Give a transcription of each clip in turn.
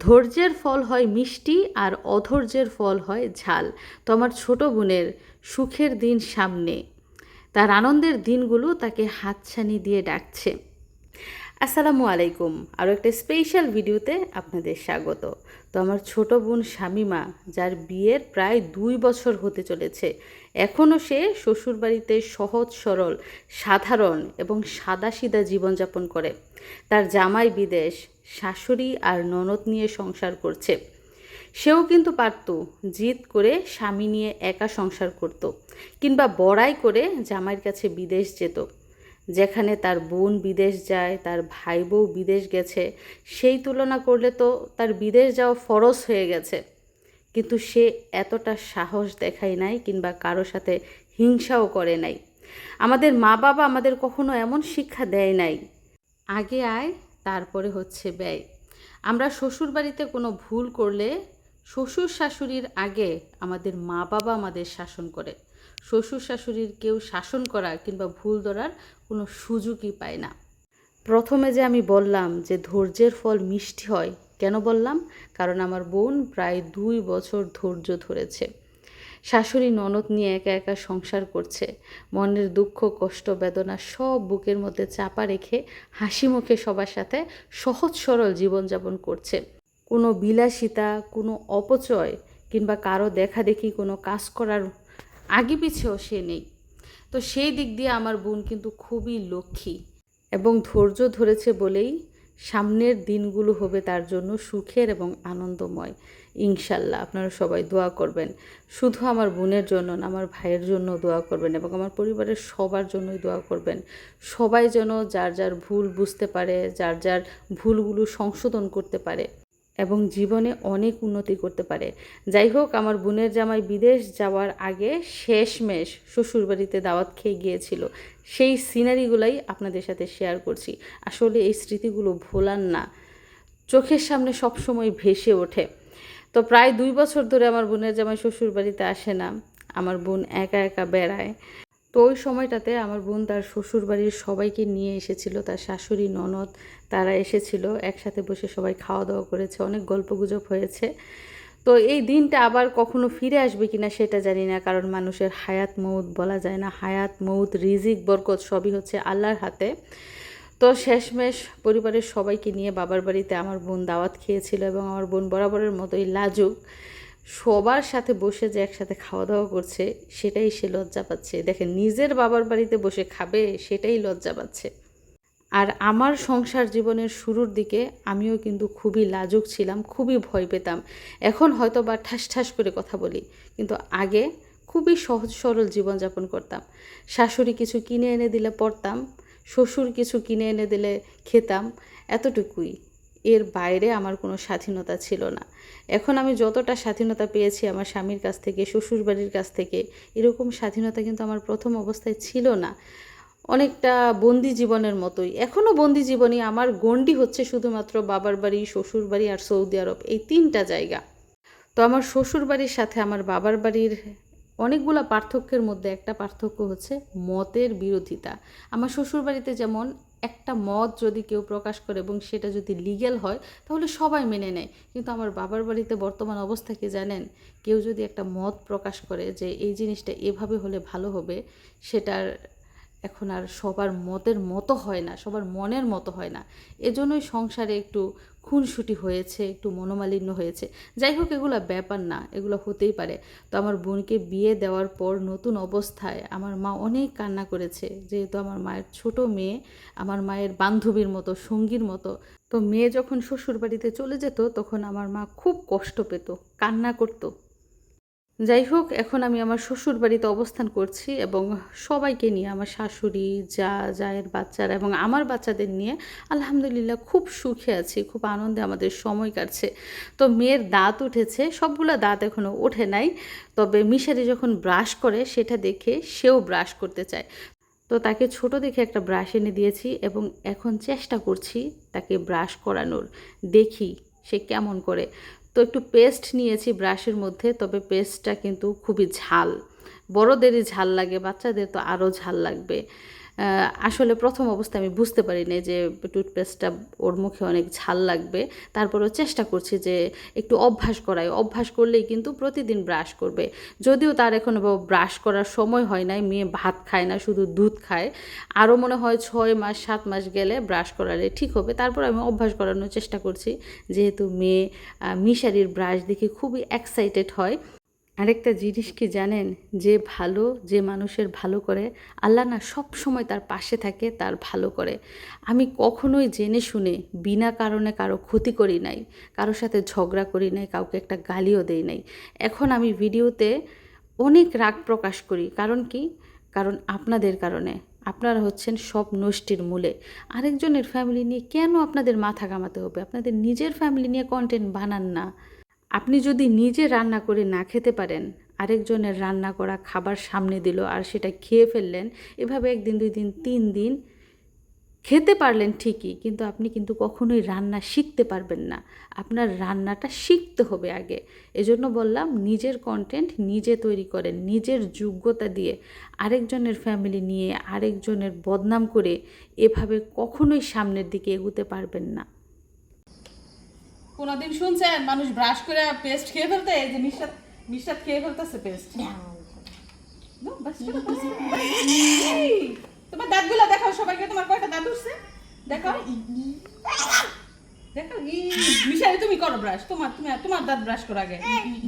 ধৈর্যের ফল হয় মিষ্টি আর অধৈর্যের ফল হয় ঝাল। তো আমার ছোট বোনের সুখের দিন সামনে, তার আনন্দের দিনগুলো তাকে হাতছানি দিয়ে ডাকছে। আসসালামু আলাইকুম, আরও একটা স্পেশাল ভিডিওতে আপনাদের স্বাগত। তো আমার ছোট বোন শামিমা, যার বিয়ের প্রায় 2 বছর হতে চলেছে, এখনও সে শ্বশুরবাড়িতে সহজ সরল, সাধারণ এবং সাদাসিধা জীবনযাপন করে। তার জামাই বিদেশ, শাশুড়ি আর ননদ নিয়ে সংসার করছে। সেও কিন্তু পারত জিদ করে স্বামী নিয়ে একা সংসার করত, কিংবা বড়াই করে জামাইয়ের কাছে বিদেশ যেত। যেখানে তার বোন বিদেশ যায়, তার ভাই বউ বিদেশ গেছে, সেই তুলনা করলে তো তার বিদেশ যাওয়া ফরজ হয়ে গেছে। কিন্তু সে এতটা সাহস দেখায় নাই, কিংবা কারো সাথে হিংসাও করে নাই। আমাদের মা বাবা আমাদের কখনো এমন শিক্ষা দেয় নাই, আগে আয় তারপরে হচ্ছে ব্যয়। আমরা শ্বশুরবাড়িতে কোনো ভুল করলে শ্বশুর শাশুড়ির আগে আমাদের মা বাবা আমাদের শাসন করে। শ্বশুর শাশুড়ির কেউ শাসন করা কিংবা ভুল ধরার কোনো সুযোগই পায় না। প্রথমে যে আমি বললাম যে ধৈর্যের ফল মিষ্টি হয়, কেন বললাম? কারণ আমার বোন প্রায় 2 বছর ধৈর্য ধরেছে। শাশুড়ি ননদ নিয়ে একা একা সংসার করছে। মনের দুঃখ কষ্ট বেদনা সব বুকের মধ্যে চাপা রেখে হাসি মুখে সবার সাথে সহজ সরল জীবনযাপন করছে। কোনো বিলাসিতা, কোনো অপচয় কিংবা কারো দেখাদেখি কোনো কাজ করার আগে পিছেও সে নেই। তো সেই দিক দিয়ে আমার বোন কিন্তু খুবই লক্ষ্মী, এবং ধৈর্য ধরেছে বলেই সামনের দিনগুলো হবে তার জন্য সুখের এবং আনন্দময়। ইনশাল্লাহ আপনারা সবাই দোয়া করবেন, শুধু আমার বোনের জন্য না, আমার ভাইয়ের জন্য দোয়া করবেন, এবং আমার পরিবারের সবার জন্যই দোয়া করবেন। সবাই যেন যার যার ভুল বুঝতে পারে, যার যার ভুলগুলো সংশোধন করতে পারে এবং জীবনে অনেক উন্নতি করতে পারে। যাই হোক, আমার বোনের জামাই বিদেশ যাওয়ার আগে শেষমেশ শ্বশুরবাড়িতে দাওয়াত খেয়ে গিয়েছিল, সেই সিনারিগুলাই আপনাদের সাথে শেয়ার করছি। আসলে এই স্মৃতিগুলো ভোলার না, চোখের সামনে সবসময় ভেসে ওঠে। তো প্রায় 2 বছর ধরে আমার বোনের জামাই শ্বশুরবাড়িতে আসে না, আমার বোন একা একা বেড়ায়। তো ওই সময়টাতে আমার বোন তার শ্বশুরবাড়ির সবাইকে নিয়ে এসেছিল, তার শাশুড়ি ননদ তারা এসেছিল, একসাথে বসে সবাই খাওয়া দাওয়া করেছে, অনেক গল্পগুজব হয়েছে। তো এই দিনটা আবার কখনো ফিরে আসবে কিনা সেটা জানি না, কারণ মানুষের হায়াত মৌত বলা যায় না। হায়াত মৌত রিজিক বরকত সবই হচ্ছে আল্লাহর হাতে। তো শেষমেশ পরিবারের সবাইকে নিয়ে বাবার বাড়িতে আমার বোন দাওয়াত খেয়েছিল, এবং আমার বোন বরাবরের মতোই লাজুক, সবার সাথে বসে যে একসাথে খাওয়া দাওয়া করছে সেটাই সে লজ্জা পাচ্ছে। দেখেন, নিজের বাবার বাড়িতে বসে খাবে সেটাই লজ্জা পাচ্ছে। আর আমার সংসার জীবনের শুরুর দিকে আমিও কিন্তু খুবই লাজুক ছিলাম, খুবই ভয় পেতাম। এখন হয়তো বা ঠাস ঠাস করে কথা বলি, কিন্তু আগে খুবই সহজ সরল জীবনযাপন করতাম। শাশুড়ি কিছু কিনে এনে দিলে পড়তাম, শ্বশুর কিছু কিনে এনে দিলে খেতাম, এতটুকুই। এর বাইরে আমার কোনো স্বাধীনতা ছিল না। এখন আমি যতটা স্বাধীনতা পেয়েছি আমার স্বামীর কাছ থেকে, শ্বশুরবাড়ির কাছ থেকে, এরকম স্বাধীনতা কিন্তু আমার প্রথম অবস্থায় ছিল না। অনেকটা বন্দি জীবনের মতোই, এখনও বন্দি জীবনই। আমার গণ্ডি হচ্ছে শুধুমাত্র বাবার বাড়ি, শ্বশুর বাড়ি আর সৌদি আরব, এই 3টা জায়গা। তো আমার শ্বশুর বাড়ির সাথে আমার বাবার বাড়ির অনেকগুলো পার্থক্যের মধ্যে একটা পার্থক্য হচ্ছে মতের বিরোধিতা। আমার শ্বশুর বাড়িতে যেমন একটা মত যদি কেউ প্রকাশ করে এবং সেটা যদি লিগ্যাল হয় তাহলে সবাই মেনে নেয়, কিন্তু আমার বাবার বাড়িতে বর্তমান অবস্থা কি জানেন? কেউ যদি একটা মত প্রকাশ করে যে এই জিনিসটা এভাবে হলে ভালো হবে, সেটার এখন আর সবার মতের মতো হয় না, সবার মনের মতো হয় না। এজন্যই সংসারে একটু খুনসুটি হয়েছে, একটু মনোমালিন্য হয়েছে। যাই হোক, এগুলো ব্যাপার না, এগুলো হতেই পারে। তো আমার বোনকে বিয়ে দেওয়ার পর নতুন অবস্থায় আমার মা অনেক কান্না করেছে, যেহেতু আমার মায়ের ছোট মেয়ে, আমার মায়ের বান্ধবীর মতো, সঙ্গীর মতো। তো মেয়ে যখন শ্বশুর বাড়িতে চলে যেত তখন আমার মা খুব কষ্ট পেত, কান্না করতো। যাই হোক, এখন আমি আমার শ্বশুর বাড়িতে অবস্থান করছি, এবং সবাইকে নিয়ে, আমার শাশুড়ি, জায়ের বাচ্চারা এবং আমার বাচ্চাদের নিয়ে আলহামদুলিল্লাহ খুব সুখে আছি, খুব আনন্দে আমাদের সময় কাটছে। তো মেয়ের দাঁত উঠেছে, সবগুলো দাঁত এখনও ওঠে নাই, তবে মিশারি যখন ব্রাশ করে সেটা দেখে সেও ব্রাশ করতে চায়। তো তাকে ছোট দেখে একটা ব্রাশ এনে দিয়েছি, এবং এখন চেষ্টা করছি তাকে ব্রাশ করানোর, দেখি সে কেমন করে। তো একটু পেস্ট নিয়েছি ব্রাশের মধ্যে, তবে পেস্টটা কিন্তু খুবই ঝাল, বড়দেরই ঝাল লাগে, বাচ্চাদের তো আরও ঝাল লাগবে। আসলে প্রথম অবস্থায় আমি বুঝতে পারিনি যে টুথপেস্টটা ওর মুখে অনেক ঝাল লাগবে। তারপরেও চেষ্টা করছি যে একটু অভ্যাস করলেই কিন্তু প্রতিদিন ব্রাশ করবে। যদিও তার এখনও ব্রাশ করার সময় হয় নাই, মেয়ে ভাত খায় না, শুধু দুধ খায়। আরও মনে হয় 6 মাস 7 মাস গেলে ব্রাশ করালে ঠিক হবে। তারপর আমি অভ্যাস করানোর চেষ্টা করছি, যেহেতু মেয়ে মিশারির ব্রাশ দেখে খুবই এক্সাইটেড হয়। আরেকটা জিনিস কি জানেন, যে মানুষের ভালো করে আল্লাহ না সব সময় তার পাশে থাকে, তার ভালো করে। আমি কখনোই জেনে শুনে বিনা কারণে কারো ক্ষতি করি নাই, কারোর সাথে ঝগড়া করি নাই, কাউকে একটা গালিও দেই নাই। এখন আমি ভিডিওতে অনেক রাগ প্রকাশ করি, কারণ কি? কারণ আপনাদের কারণে। আপনারা হচ্ছেন সব নষ্টের মূলে। আরেকজনের ফ্যামিলি নিয়ে কেন আপনাদের মাথা ঘামাতে হবে? আপনাদের নিজের ফ্যামিলি নিয়ে কন্টেন্ট বানান না। আপনি যদি নিজে রান্না করে না খেতে পারেন, আরেকজনের রান্না করা খাবার সামনে দিল আর সেটা খেয়ে ফেললেন, এভাবে 1 দিন 2 দিন 3 দিন খেতে পারলেন ঠিকই, কিন্তু আপনি কিন্তু কখনোই রান্না শিখতে পারবেন না। আপনার রান্নাটা শিখতে হবে আগে। এজন্য বললাম, নিজের কন্টেন্ট নিজে তৈরি করেন, নিজের যোগ্যতা দিয়ে। আরেকজনের ফ্যামিলি নিয়ে আরেকজনের বদনাম করে এভাবে কখনোই সামনের দিকে এগোতে পারবেন না। কোনদিন শুনছেন মানুষ ব্রাশ করে পেস্ট খেয়ে ফেলতে? এই যে মিষ্টাত খেয়ে ফেলতেছে পেস্ট। তোমার দাঁতগুলো দেখাও সবাইকে, তোমার কয়টা দাঁত উঠছে দেখাও। দেখো মিশারি, তুমি করো ব্রাশ, তোমার দাঁত ব্রাশ করো আগে,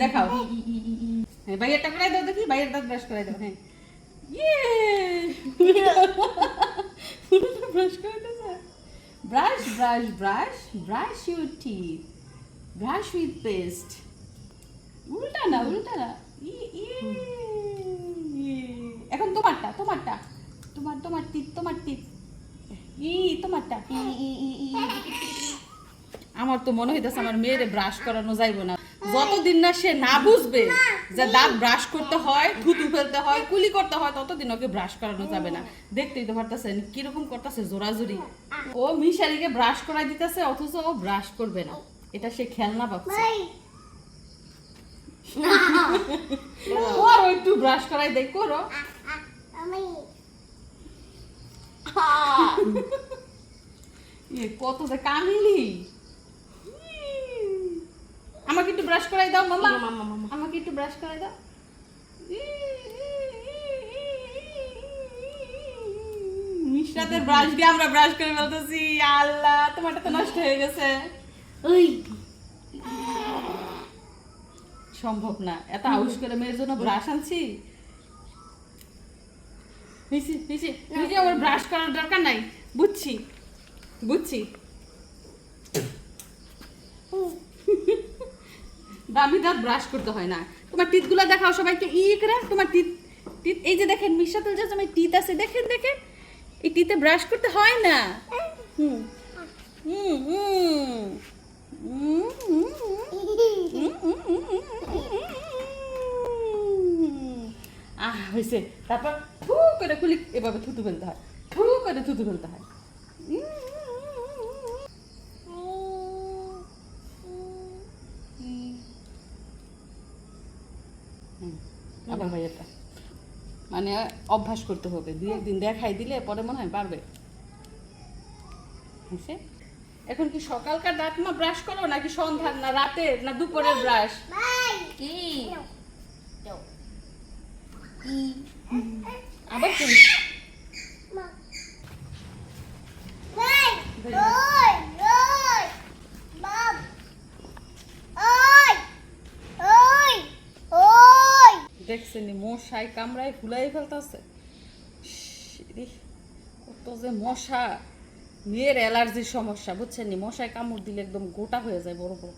দেখাও। হ্যাঁ, বাইরেরটা করাই দাও দেখি, বাইরের দাঁত ব্রাশ করাই দাও। হ্যাঁ, ব্রাশ করে দাও। Brush, brush, brush, brush your teeth. Brush with paste. উল্টা না। এখন তোমারটা। তোমার টিপ। তোমারটা। আমার তো মনে হইতেছে আমার মেয়েরে ব্রাশ করানো যাইব না। যতদিন না সে না বুঝবে যে দাঁত ব্রাশ করতে হয়, থুতু ফেলতে হয়, কুলি করতে হয়, ততদিন ওকে ব্রাশ করানো যাবে না। দেখতেই তো পারতেছেন কিরকম করতেছে, জোরাজুরি। ও মিশারিকে ব্রাশ করাই দিতেছে, অথচ ও ব্রাশ করবে না। এটা সে খেলনা ভাবছে। করো একটু ব্রাশ করাই দেখ, করো। কত যে কামিলি। আমাকে একটু ব্রাশ করাই দাও মামা, আমাকে একটু ব্রাশ করাই দাও। মিশরাতের ব্রাশ দিয়ে আমরা ব্রাশ করে ফেলতেছি। আল্লাহ, তোমারটা তো নষ্ট হয়ে গেছে। ওই সম্ভব না, এত আউশ করে মেয়ের জন্য ব্রাশ আনছি। আমার ব্রাশ করার দরকার নাই, বুঝছি। দামি দাঁত ব্রাশ করতে হয় না। তোমার টিথগুলো দেখাও সবাইকে, করে তোমার টিথ। এই যে দেখেন মিশাতেল যে আমার টিথ আছে, দেখেন এই টিথে ব্রাশ করতে হয় না। হয়েছে। তারপর থু করে খুলি, এভাবে থুতু ফেলতে হয়, আবার ভাইয়াটা মানে অভ্যাস করতে হবে। 2-1 দিন দেখাই দিলে পরে মনে হয় পারবে। এখন কি সকালকার দাঁত মা ব্রাশ করো, নাকি সন্ধ্যার, না রাতের, না দুপুরের ব্রাশ? কি আবার তুমি দেখছেন মশাই কামড়ায় ফুলাই ফেলতেছে। কত যে মশা, মেয়ের অ্যালার্জির সমস্যা, বুঝছেন নি? মশায় কামড় দিলে একদম গোটা হয়ে যায় বড় বড়।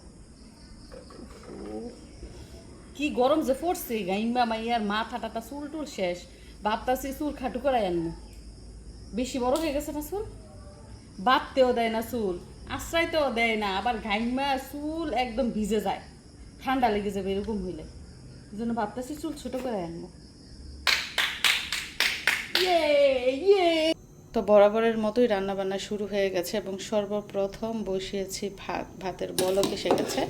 কি গরম যে পড়ছে, গাইমা মাইয়ার মাথা টাটা চুল টুল শেষ। ভাবতাছি চুল খাটু করাই আনবো, বেশি বড় হয়ে গেছে না চুল, বাঁধতেও দেয় না চুল, আশ্রয়তেও দেয় না, আবার গাইমা চুল একদম ভিজে যায়, ঠান্ডা লেগে যাবে এরকম হইলে। এই জন্য ভাবতেছি চুল ছোট করে আনবো। তো বরাবরের মতোই রান্নাবান্না শুরু হয়ে গেছে এবং সর্বপ্রথম বসিয়েছি ভাতের বলক এসে গেছে।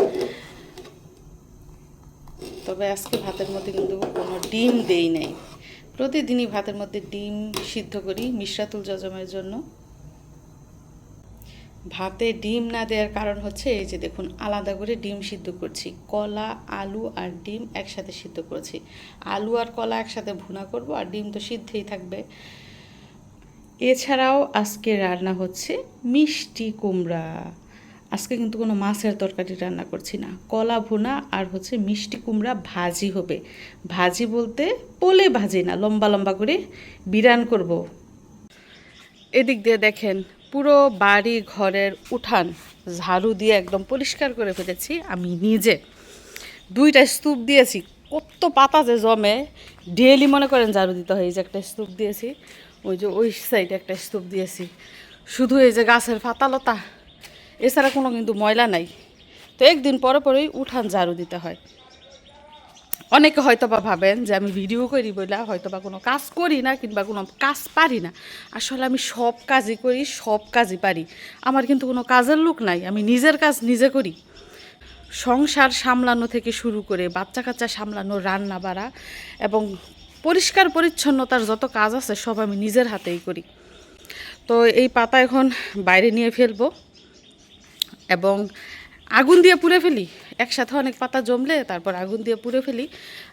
তবে আজকে ভাতের মধ্যে কিন্তু কোনো ডিম দেই নাই, প্রতিদিনই ভাতের মধ্যে ডিম সিদ্ধ করি মিশরাতুল জজমের জন্য। ভাতে ডিম না দেওয়ার কারণ হচ্ছে এই যে দেখুন আলাদা করে ডিম সিদ্ধ করছি, কলা আলু আর ডিম একসাথে সিদ্ধ করেছি। আলু আর কলা একসাথে ভুনা করব, আর ডিম তো সিদ্ধই থাকবে। এছাড়াও আজকে রান্না হচ্ছে মিষ্টি কুমড়া। আজকে কিন্তু কোনো মাছের তরকারি রান্না করছি না, কলা ভুনা আর হচ্ছে মিষ্টি কুমড়া ভাজি হবে। ভাজি বলতে পোলে ভাজি না, লম্বা লম্বা করে বিরান করব। এদিক দিয়ে দেখেন পুরো বাড়ি ঘরের উঠান ঝাড়ু দিয়ে একদম পরিষ্কার করে ফেলেছি আমি নিজে। 2টা স্তূপ দিয়েছি, কত পাতা যে জমে, ডেলি মনে করেন ঝাড়ু দিতে হয়। এই যে একটা স্তূপ দিয়েছি, ওই যে ওই সাইডে একটা স্তূপ দিয়েছি, শুধু এই যে গাছের পাতা লতা, এছাড়া কোনো কিন্তু ময়লা নাই। তো একদিন পরে পরেই উঠান ঝাড়ু দিতে হয়। অনেকে হয়তো বা ভাবেন যে আমি ভিডিও করি বলে হয়তো বা কোনো কাজ করি না কিংবা কোনো কাজ পারি না। আসলে আমি সব কাজই করি, সব কাজই পারি। আমার কিন্তু কোনো কাজের লোক নাই, আমি নিজের কাজ নিজে করি। সংসার সামলানো থেকে শুরু করে বাচ্চা কাচ্চা সামলানো, রান্না বাড়া এবং পরিষ্কার পরিচ্ছন্নতার যত কাজ আছে সব আমি নিজের হাতেই করি। তো এই পাতা এখন বাইরে নিয়ে ফেলবো এবং আগুন দিয়ে পুড়ে ফেলি। একসাথে অনেক পাতা জমলে তারপর আগুন দিয়ে পুড়ে ফেলি।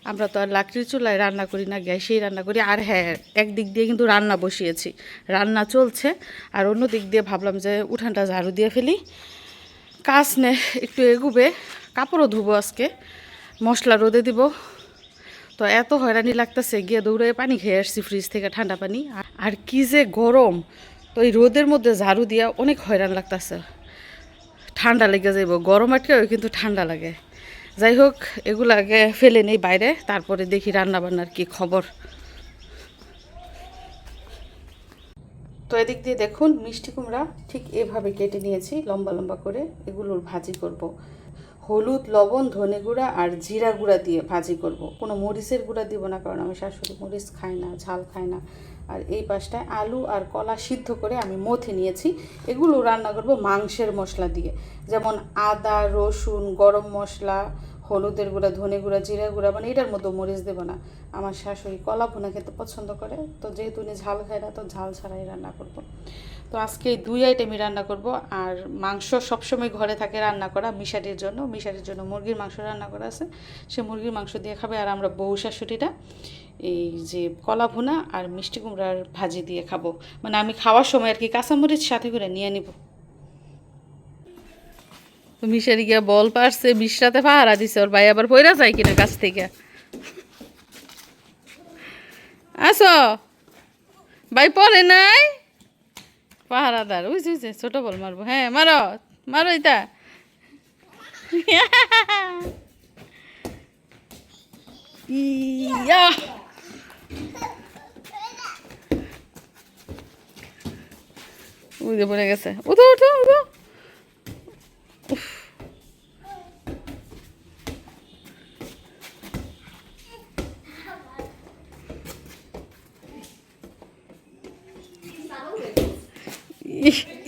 আমরা তো আর লাকড়ির চুলায় রান্না করি না, গ্যাসেই রান্না করি। আর হ্যাঁ, একদিক দিয়ে কিন্তু রান্না বসিয়েছি, রান্না চলছে। আর অন্য দিক দিয়ে ভাবলাম যে উঠানটা ঝাড়ু দিয়ে ফেলি, কাজ নে একটু এগুবে। কাপড়ও ধুবো আজকে, মশলা রোদে দিব। তো এত হয়রানি লাগতেছে, গিয়ে দৌড়ে পানি খেয়ে আসছি ফ্রিজ থেকে, ঠান্ডা পানি। আর কি যে গরম, তো এই রোদের মধ্যে ঝাড়ু দিয়া অনেক হয়রান লাগতেছে। ঠান্ডা লেগে যাইব, গরম আটকেও কিন্তু ঠান্ডা লাগে। যাই হোক, এগুলো আগে ফেলে নেই বাইরে, তারপরে দেখি রান্না বান্নার কি খবর। তো এদিক দিয়ে দেখুন মিষ্টি কুমড়া ঠিক এভাবে কেটে নিয়েছি লম্বা লম্বা করে, এগুলোর ভাজি করব। হলুদ, লবণ, ধনে গুঁড়া আর জিরা গুঁড়া দিয়ে ভাজি করব। কোনো মরিচের গুঁড়া দিব না, কারণ আমি শাশুড়ি মরিচ খাই না, ঝাল খায় না। আর এই পাশটায় আলু আর কলা সিদ্ধ করে আমি মথে নিয়েছি। এগুলো রান্না করব মাংসের মশলা দিয়ে, যেমন আদা, রসুন, গরম মশলা, হলুদের গুঁড়া, ধনে গুঁড়া, জিরা গুঁড়া, মানে এটার মতো মরিচ দেবো না। আমার শাশুড়ি কলা ভুনা খেতে পছন্দ করে, তো যেহেতু উনি ঝাল খায় না, তো ঝাল ছাড়াই রান্না করব। তো আজকে এই 2 আইটেমই রান্না করব। আর মাংস সবসময় ঘরে থাকে রান্না করা মিশারির জন্য। মিশারির জন্য মুরগির মাংস রান্না করা আছে, সে মুরগির মাংস দিয়ে খাবে। আর আমরা বউ শাশুড়িরা এই যে কলা ভুনা আর মিষ্টি কুমড়ার ভাজি দিয়ে খাবো। মানে আমি খাওয়ার সময় আর কি কাঁচামরিচ সাথে করে নিয়ে নিব। মিশারি গিয়া বল পারছে, মিশরাতে পাহারা দিছে, ওর ভাই আবার পয়রা যায় কিনা গাছ থেকে। আসো ভাই, পরে নাই পাহারাদার, বুঝছে ছোট বল মারবো। হ্যাঁ মারো মারো, এটা ইয়া উঠে পড়ে গেছে। উঠো উঠো উঠো।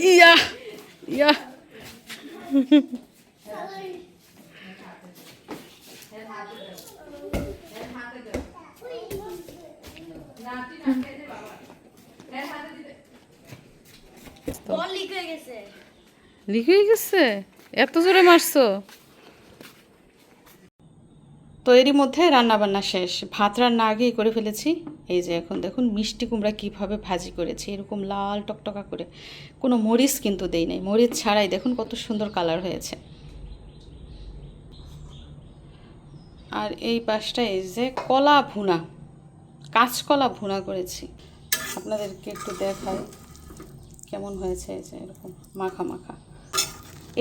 ইয়া ইয়া লিক হয়ে গেছে, এত জোরে মারছো। তো এরই মধ্যে রান্নাবান্না শেষ, ভাত রান্না আগেই করে ফেলেছি। এই যে এখন দেখুন মিষ্টি কুমড়া কীভাবে ভাজি করেছি, এরকম লাল টকটকা করে, কোনো মরিচ কিন্তু দেই নাই, মরিচ ছাড়াই দেখুন কত সুন্দর কালার হয়েছে। আর এই পাশটা এই যে কলা ভুনা, কাঁচকলা ভুনা করেছি, আপনাদেরকে একটু দেখাই কেমন হয়েছে। এই যে এরকম মাখা মাখা।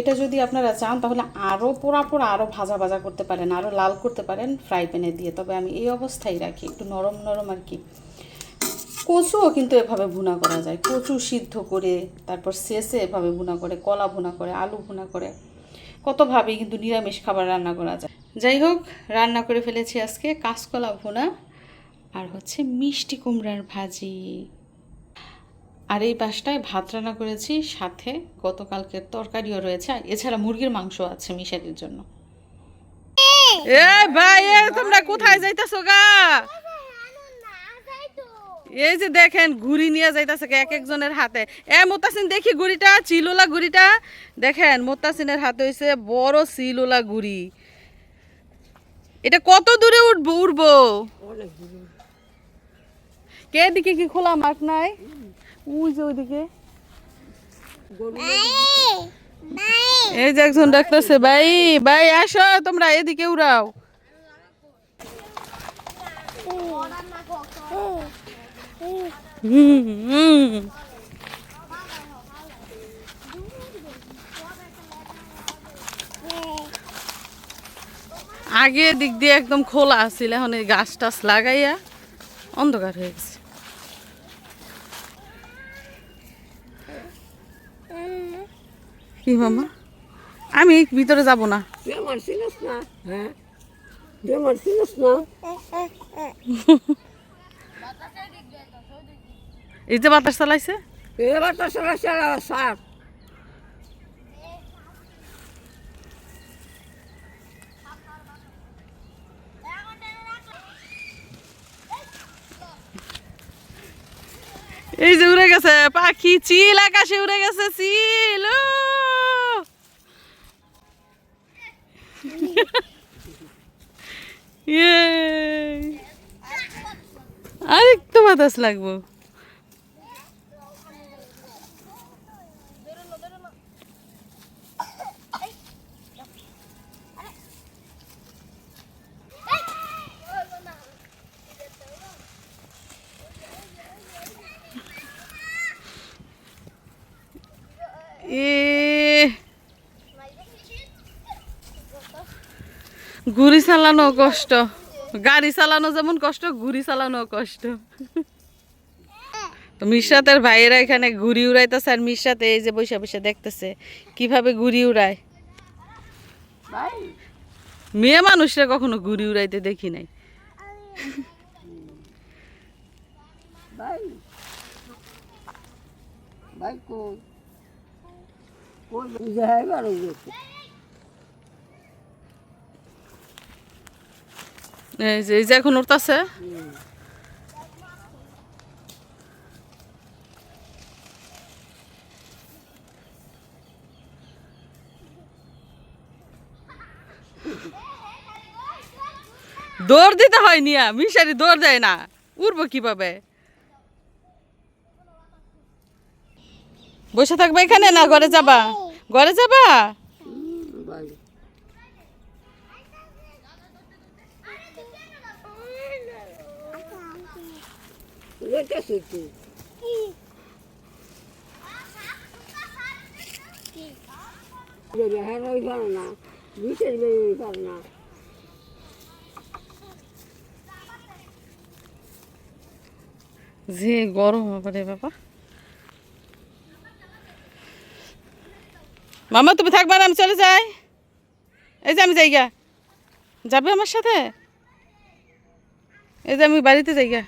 এটা যদি আপনারা চান তাহলে আরও পোড়া পোড়া, আরও ভাজা ভাজা করতে পারেন, আরও লাল করতে পারেন ফ্রাই প্যানে দিয়ে, তবে আমি এই অবস্থায় রাখি, একটু নরম নরম আর কি। কচুও কিন্তু এভাবে ভুনা করা যায়, কচু সিদ্ধ করে তারপর শেষে এভাবে ভুনা করে, কলা ভুনা করে, আলু ভুনা করে, কতভাবেই কিন্তু নিরামিষ খাবার রান্না করা যায়। যাই হোক, রান্না করে ফেলেছি আজকে কাঁচকলা ভুনা আর হচ্ছে মিষ্টি কুমড়ার ভাজি। আর এই পাশটায় ভাত রান্না করেছি, সাথে গতকালকের তরকারিও রয়েছে, এছাড়া মুরগির মাংস আছে মিশারির জন্য। এ ভাই, তোমরা কোথায় যাইতাছো গা? এই যে দেখেন ঘুড়ি নিয়ে যাইতাছে এক একজনের হাতে। মোত্তাসিন দেখি ঘুড়িটা, চিলোলা ঘুড়িটা দেখেন। মোত্তাসিনের হাতে হইছে বড় চিলোলা ঘুড়ি। এটা কত দূরে উড়বো? কে দিকে কি খোলা মাঠ নাই? ওই যে ওইদিকে এই যে একজন ডাকতেছে, ভাই ভাই আসো তোমরা এদিকে উড়াও। আগে দিক দিয়ে একদম খোলা আছিল, এখন এই গাছ টাছ লাগাইয়া অন্ধকার হয়ে গেছে। কি মামা, আমি ভিতরে যাব না। এই যে বাতাস চালাইছে, এই যে উড়ে গেছে পাখি, চিল আকাশে উড়ে গেছে চিল। আর একটু বাতাস লাগবো। ঘুড়ি চালানো কষ্ট, গাড়ি চালানো যেমন কষ্ট, ঘুড়ি চালানো কষ্ট। তো মিশরাতের ভাইয়েরা এখানে ঘুড়ি উড়াইতেছে, আর মিশরাতে এই যে বৈশা বৈশা দেখতেছে কিভাবে ঘুড়ি উড়ায়। মেয়ে মানুষরা কখনো ঘুড়ি উড়াইতে দেখি নাই। এই যে এখন উঠতেছে। দৌড় দিতে হয় নিয়া, মিশারি দৌড় দেয় না, উড়বো কিভাবে? বসে থাকবে এখানে না ঘরে যাবা? ঘরে যাবা? যে গরম হবে বাবা। মামা তুমি থাকবা না, আমি চলে যাই। এই যে আমি যাইগা, যাবে আমার সাথে? এই যে আমি বাড়িতে যাইগা।